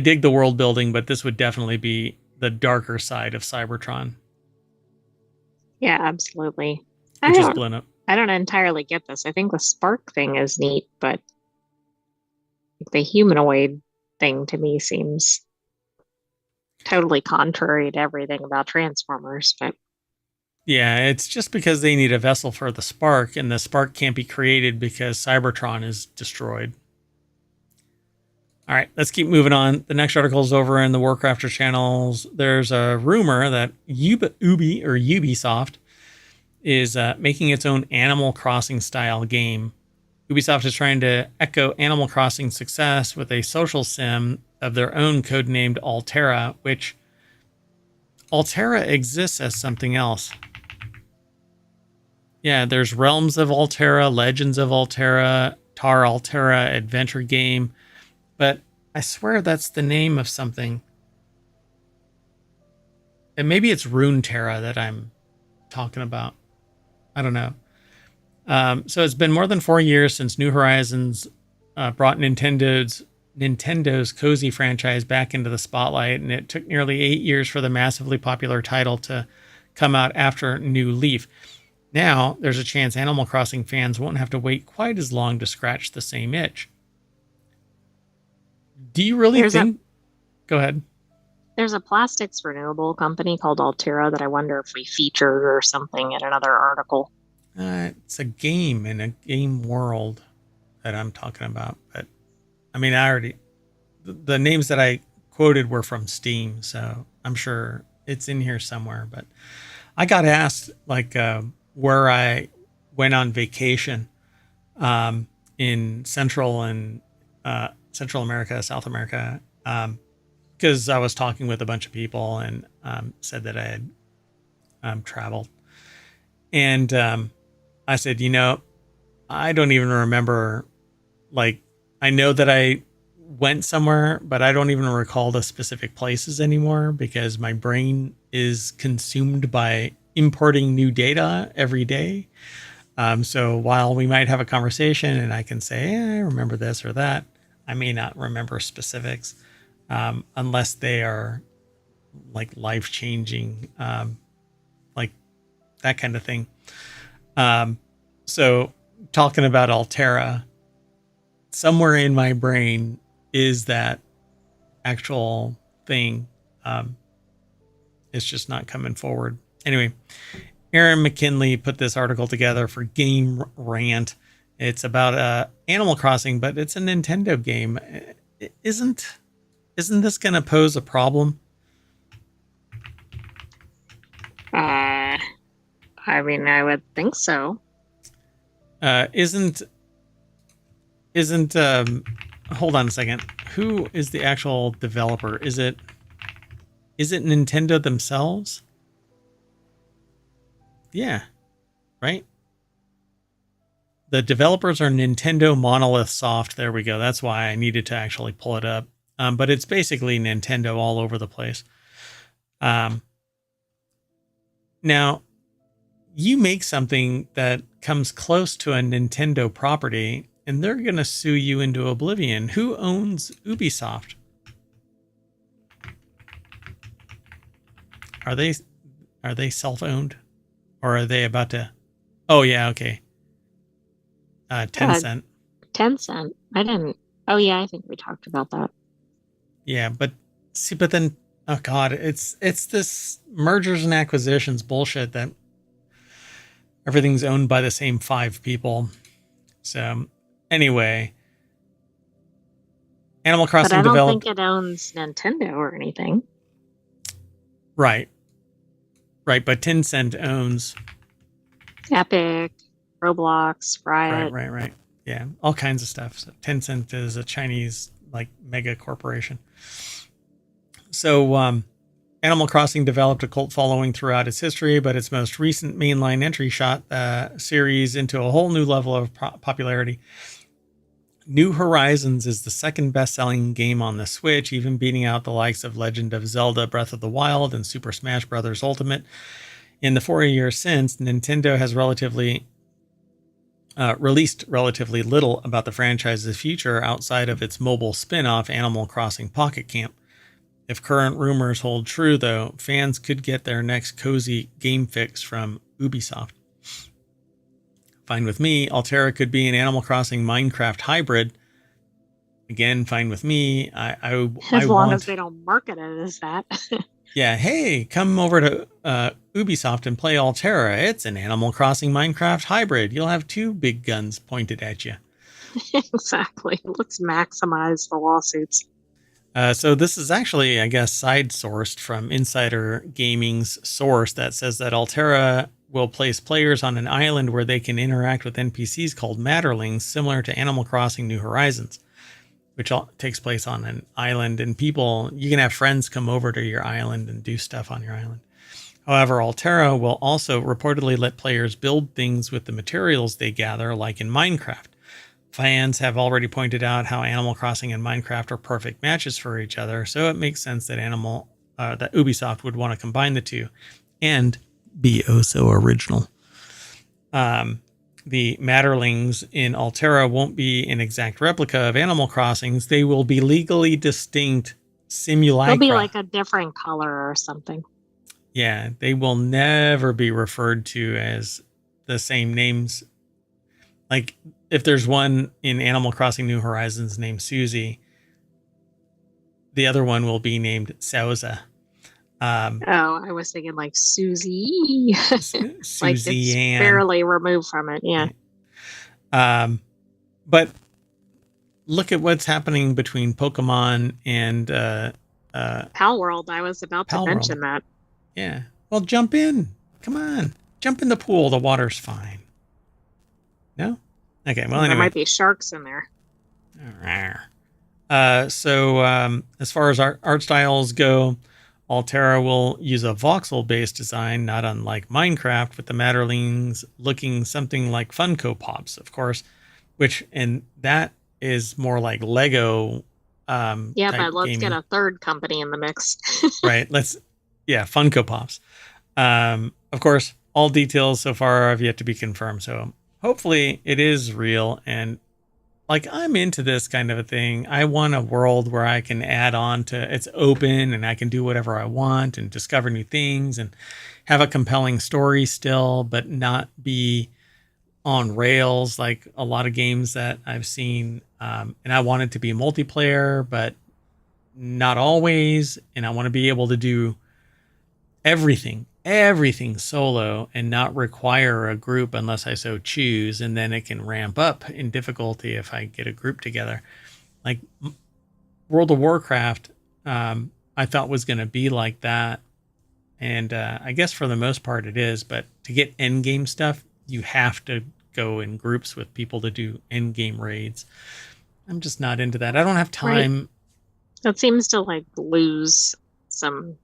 dig the world building, but this would definitely be the darker side of Cybertron. Yeah, absolutely. Which is blown up. I don't entirely get this. I think the spark thing is neat, but the humanoid thing to me seems totally contrary to everything about Transformers. But yeah, it's just because they need a vessel for the spark, and the spark can't be created because Cybertron is destroyed. All right, let's keep moving on. The next article is over in the WarCrafters channels. There's a rumor that Ubisoft is making its own Animal Crossing style game. Ubisoft is trying to echo Animal Crossing's success with a social sim of their own codenamed Altera, which Altera exists as something else. Yeah, there's Realms of Altera, Legends of Altera, Tar Altera adventure game, but I swear that's the name of something. And maybe it's Runeterra that I'm talking about. I don't know. So it's been more than 4 years since New Horizons brought Nintendo's cozy franchise back into the spotlight, and it took nearly 8 years for the massively popular title to come out after New Leaf. Now, there's a chance Animal Crossing fans won't have to wait quite as long to scratch the same itch. Do you really think... Go ahead. There's a plastics renewable company called Altera that I wonder if we featured or something in another article. It's a game in a game world that I'm talking about. But, I mean, I already... The names that I quoted were from Steam, so I'm sure it's in here somewhere. But I got asked, like, where I went on vacation in Central America, South America, because I was talking with a bunch of people and said that I had traveled. And I said, I don't even remember, like, I know that I went somewhere, but I don't even recall the specific places anymore because my brain is consumed by importing new data every day. So while we might have a conversation and I can say, I remember this or that, I may not remember specifics unless they are like life-changing, like that kind of thing. So talking about Altera, somewhere in my brain is that actual thing. It's just not coming forward. Anyway, Aaron McKinley put this article together for Game Rant. It's about Animal Crossing, but it's a Nintendo game. Isn't this going to pose a problem? I mean, I would think so. Isn't hold on a second. Who is the actual developer? Is it Nintendo themselves? Yeah, right? The developers are Nintendo Monolith Soft. There we go. That's why I needed to actually pull it up. But it's basically Nintendo all over the place. Now, you make something that comes close to a Nintendo property, and they're going to sue you into oblivion. Who owns Ubisoft? Are they self-owned? Or are they about to... Oh, yeah, okay. Tencent. Tencent. I didn't... Oh, yeah, I think we talked about that. Yeah, but then... Oh, God, it's this mergers and acquisitions bullshit that everything's owned by the same 5 people. So, anyway... Animal Crossing developed... But I don't developed... think it owns Nintendo or anything. Right, but Tencent owns Epic, Roblox, Riot. Right. Yeah, all kinds of stuff. So Tencent is a Chinese like mega corporation. So Animal Crossing developed a cult following throughout its history, but its most recent mainline entry shot the series into a whole new level of popularity. New Horizons is the second best-selling game on the Switch, even beating out the likes of Legend of Zelda Breath of the Wild and Super Smash Bros. Ultimate. In the 4 years since, Nintendo has released relatively little about the franchise's future outside of its mobile spin-off Animal Crossing Pocket Camp. If current rumors hold true, though, fans could get their next cozy game fix from Ubisoft. Fine with me. Altera could be an Animal Crossing Minecraft hybrid. Again, fine with me. As long as they don't market it as that. Yeah, hey, come over to Ubisoft and play Altera. It's an Animal Crossing Minecraft hybrid. You'll have two big guns pointed at you. Exactly. Let's maximize the lawsuits. So this is actually, I guess, side-sourced from Insider Gaming's source that says that Altera will place players on an island where they can interact with NPCs called Matterlings, similar to Animal Crossing New Horizons, which takes place on an island. And you can have friends come over to your island and do stuff on your island. However, Altera will also reportedly let players build things with the materials they gather, like in Minecraft. Fans have already pointed out how Animal Crossing and Minecraft are perfect matches for each other, so it makes sense that that Ubisoft would want to combine the two and be oh so original. The Matterlings in Altera won't be an exact replica of Animal Crossing's. They will be legally distinct simulacra. They'll be like a different color or something. Yeah, they will never be referred to as the same names. Like, if there's one in Animal Crossing New Horizons named Susie, the other one will be named Sauza. I was thinking like Susie. Susie like it's Ann. barely removed from it, yeah. But look at what's happening between Pokemon and Pal World. I was about to mention that. Yeah. Well, jump in. Come on. Jump in the pool. The water's fine. No? Okay, well, anyway. There might be sharks in there. So as far as art styles go, Altera will use a voxel-based design, not unlike Minecraft, with the Matterlings looking something like Funko Pops, of course, and that is more like Lego. Yeah, but let's get a third company in the mix. Right. Funko Pops. Of course, all details so far have yet to be confirmed, so hopefully it is real. And like, I'm into this kind of a thing. I want a world where I can add on to, it's open and I can do whatever I want and discover new things and have a compelling story still, but not be on rails like a lot of games that I've seen. And I want it to be multiplayer, but not always. And I want to be able to do everything solo and not require a group unless I so choose, and then it can ramp up in difficulty if I get a group together. Like World of Warcraft, I thought was going to be like that, and I guess for the most part it is, but to get endgame stuff, you have to go in groups with people to do endgame raids. I'm just not into that. I don't have time. Right. That seems to like lose some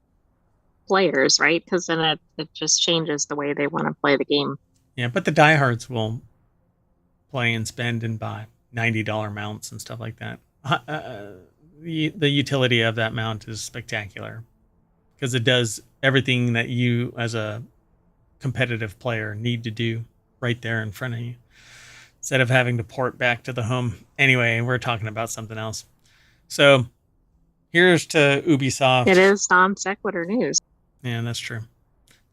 players, right? Because then it just changes the way they want to play the game. Yeah, but the diehards will play and spend and buy $90 mounts and stuff like that. The utility of that mount is spectacular because it does everything that you as a competitive player need to do right there in front of you instead of having to port back to the home. Anyway, we're talking about something else. So here's to Ubisoft. It is non sequitur news. Yeah, that's true.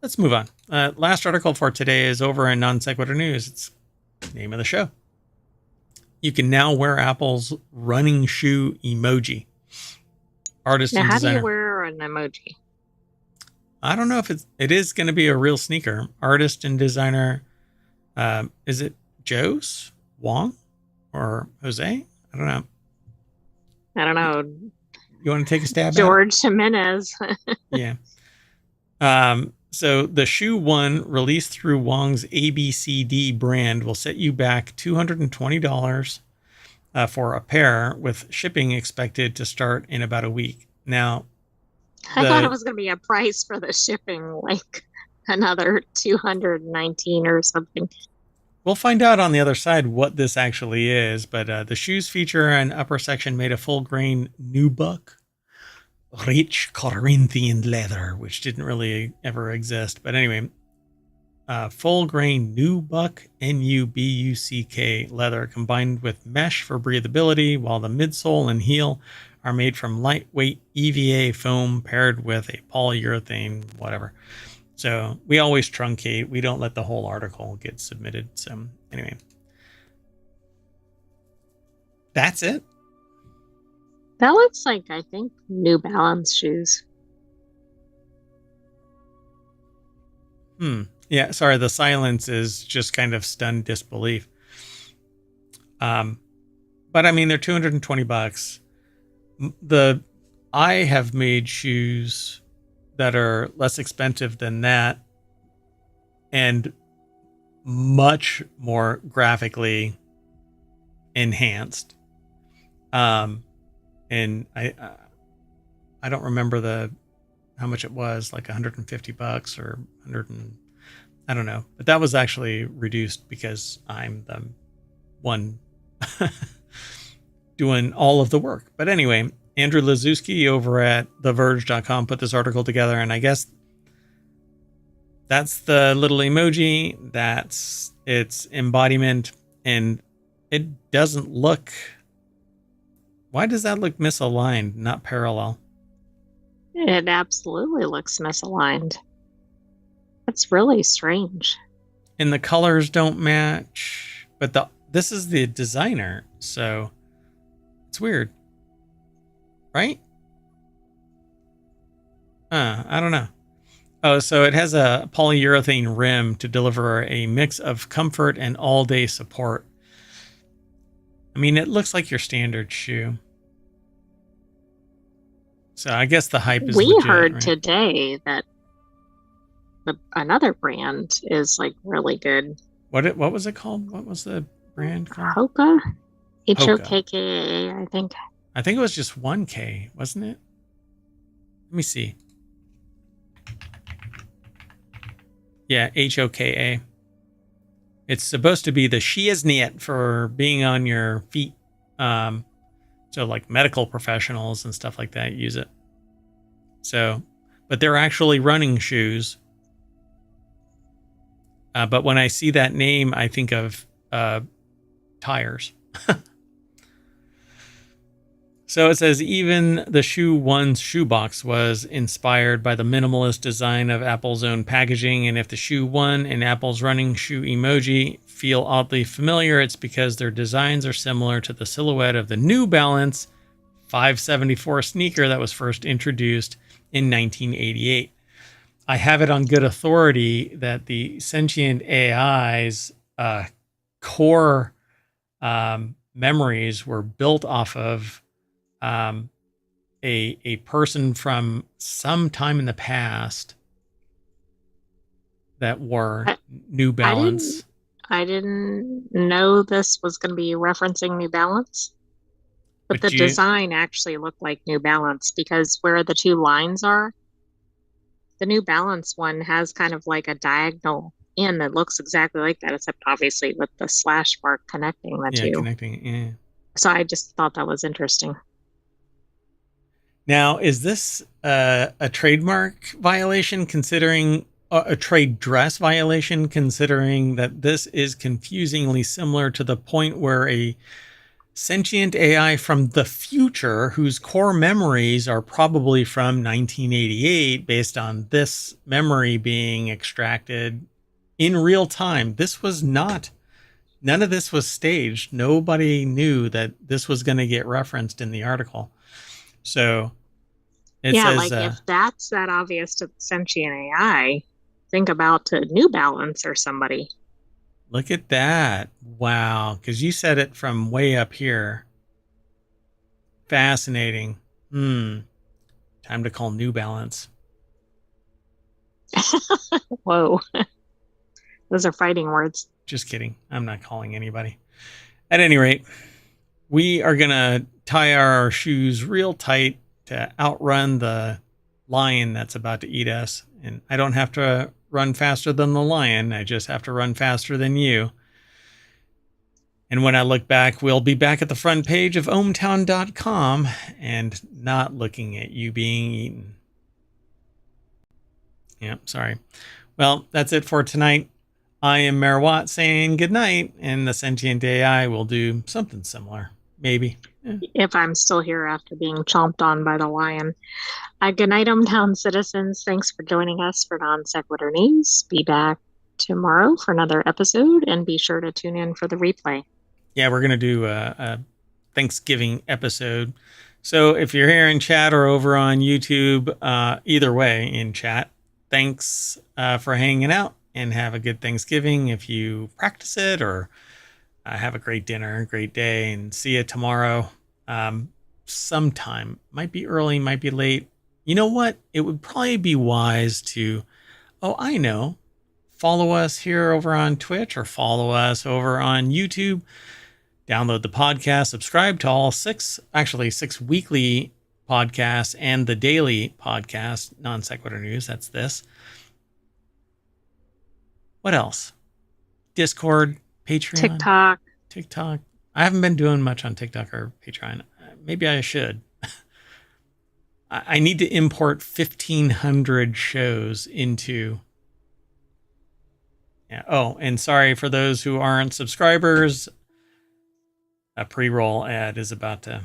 Let's move on. Last article for today is over in Non Sequitur News. It's the name of the show. You can now wear Apple's running shoe emoji. Artist and designer. How do you wear an emoji? I don't know if it is going to be a real sneaker. Artist and designer. Is it Jose Wong or Jose? I don't know. You want to take a stab George Jimenez. Yeah. So the shoe one released through Wong's ABCD brand will set you back $220 for a pair, with shipping expected to start in about a week. Now, I thought it was going to be a price for the shipping, like another $219 or something. We'll find out on the other side what this actually is, but the shoes feature an upper section made of full-grain nubuck, rich Corinthian leather, which didn't really ever exist. But anyway, full-grain nubuck, Nubuck leather combined with mesh for breathability, while the midsole and heel are made from lightweight EVA foam paired with a polyurethane, whatever. So we always truncate. We don't let the whole article get submitted. So anyway, that's it. That looks like, I think, New Balance shoes. Yeah, sorry, the silence is just kind of stunned disbelief. But I mean, they're $220. I have made shoes that are less expensive than that and much more graphically enhanced. And I don't remember how much it was, like $150 or 100 and I don't know, but that was actually reduced because I'm the one doing all of the work. But anyway, Andrew Lazuski over at TheVerge.com put this article together, and I guess that's the little emoji. That's its embodiment, and it doesn't look... Why does that look misaligned, not parallel? It absolutely looks misaligned. That's really strange. And the colors don't match, but this is the designer, so it's weird. Right? I don't know. Oh, so it has a polyurethane rim to deliver a mix of comfort and all-day support. I mean, it looks like your standard shoe. So I guess the hype is legit, heard right? Today that another brand is like really good. What was it called? What was the brand called? Hoka? H-O-K-K-A, I think. I think it was just 1K, wasn't it? Let me see. Yeah, Hoka. It's supposed to be the Shiazniet for being on your feet. So like medical professionals and stuff like that use it. So, but they're actually running shoes. But when I see that name, I think of tires. So it says, even the Shoe One's shoebox was inspired by the minimalist design of Apple's own packaging. And if the Shoe One and Apple's running shoe emoji feel oddly familiar, it's because their designs are similar to the silhouette of the New Balance 574 sneaker that was first introduced in 1988. I have it on good authority that the sentient AI's core memories were built off of a person from some time in the past that wore New Balance. I didn't know this was going to be referencing New Balance, but the design actually looked like New Balance because where the two lines are, the New Balance one has kind of like a diagonal in that looks exactly like that, except obviously with the slash mark connecting the two. Connecting, yeah. So I just thought that was interesting. Now, is this a trademark violation, considering a trade dress violation, considering that this is confusingly similar to the point where a sentient AI from the future, whose core memories are probably from 1988, based on this memory being extracted in real time. This was not, none of this was staged. Nobody knew that this was going to get referenced in the article. So it says, like if that's that obvious to sentient AI, think about a New Balance or somebody. Look at that. Wow. Because you said it from way up here. Fascinating. Time to call New Balance. Whoa. Those are fighting words. Just kidding. I'm not calling anybody. At any rate, we are going to tie our shoes real tight to outrun the lion that's about to eat us. And I don't have to run faster than the lion. I just have to run faster than you. And when I look back, we'll be back at the front page of ohmTown.com and not looking at you being eaten. Yeah, sorry. Well, that's it for tonight. I am Mayor Watt saying good night, and the sentient AI will do something similar. Maybe. If I'm still here after being chomped on by the lion. Good night, ohmTown citizens. Thanks for joining us for Non Sequitur News. Be back tomorrow for another episode, and be sure to tune in for the replay. Yeah, we're going to do a Thanksgiving episode. So if you're here in chat or over on YouTube, either way in chat, thanks for hanging out, and have a good Thanksgiving if you practice it, or have a great dinner, great day, and see you tomorrow. Sometime. Might be early, might be late. You know what? It would probably be wise to, follow us here over on Twitch, or follow us over on YouTube. Download the podcast, subscribe to all six weekly podcasts and the daily podcast, Non Sequitur News. That's this. What else? Discord, Patreon, TikTok. I haven't been doing much on TikTok or Patreon. Maybe I should. I need to import 1,500 shows into. Yeah. Oh, and sorry for those who aren't subscribers. A pre-roll ad is about to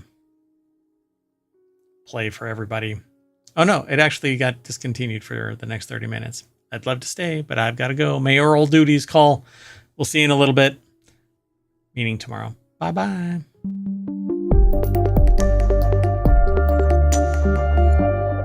play for everybody. Oh no, it actually got discontinued for the next 30 minutes. I'd love to stay, but I've got to go. Mayoral duties call. We'll see you in a little bit. Meeting tomorrow. Bye-bye.